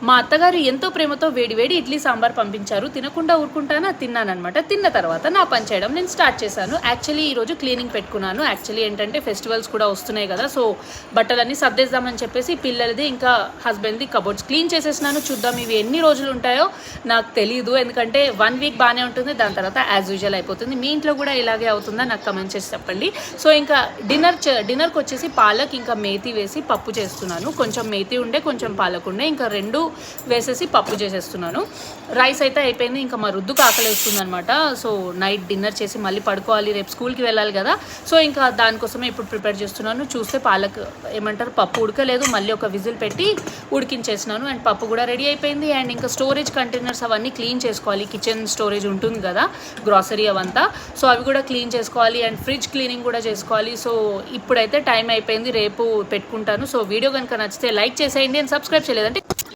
మా అత్తగారు ఎంతో ప్రేమతో వేడి ఇడ్లీ సాంబార్ పంపించారు. తినకుండా ఊరుకుంటానా, తిన్నానమాట. తిన్న తర్వాత నా పని చేయడం నేను స్టార్ట్ చేశాను. యాక్చువల్లీ ఈరోజు క్లీనింగ్ పెట్టుకున్నాను. యాక్చువల్లీ ఏంటంటే ఫెస్టివల్స్ కూడా వస్తున్నాయి కదా, సో బట్టలన్నీ సర్దేద్దామని చెప్పేసి పిల్లలది ఇంకా హస్బెండ్ది కబోర్డ్స్ క్లీన్ చేసేసినాను. చూద్దాం ఇవి ఎన్ని రోజులు ఉంటాయో నాకు తెలియదు, ఎందుకంటే 1 వీక్ బాగానే ఉంటుంది, దాని తర్వాత యాజ్ యూజువల్ అయిపోతుంది. మీ ఇంట్లో కూడా ఇలాగే అవుతుందా నాకు కమెంట్ చేసి చెప్పండి. సో ఇంకా డిన్నర్కి వచ్చేసి పాలక్ ఇంకా మేతి వేసి పప్పు చేస్తున్నాను. కొంచెం మేతి ఉండే కొంచెం పాలక్ ఉండే, ఇంకా రెండు వేసేసి పప్పు చేసేస్తున్నాను. రైస్ అయితే అయిపోయింది. ఇంకా మా రుద్దుకు ఆకలి వస్తుంది అనమాట. సో నైట్ డిన్నర్ చేసి మళ్ళీ పడుకోవాలి, రేపు స్కూల్కి వెళ్ళాలి కదా. సో ఇంకా దానికోసమే ఇప్పుడు ప్రిపేర్ చేస్తున్నాను. చూస్తే పాలక్ పప్పు ఉడకలేదు, మళ్ళీ ఒక విజిల్ పెట్టి ఉడికించేసినాను. అండ్ పప్పు కూడా రెడీ అయిపోయింది. అండ్ ఇంకా స్టోరేజ్ కంటైనర్స్ అవన్నీ క్లీన్ చేసుకోవాలి. కిచెన్ స్టోరేజ్ ఉంటుంది కదా, గ్రాసరీ అవంతా, సో అవి కూడా క్లీన్ చేసుకోవాలి. అండ్ ఫ్రిడ్జ్ క్లీనింగ్ కూడా చేసుకోవాలి. సో ఇప్పుడైతే టైం అయిపోయింది, రేపు పెట్టుకుంటాను. సో వీడియో కనుక నచ్చితే లైక్ చేసేయండి అండ్ సబ్స్క్రైబ్ చేయలేదంటే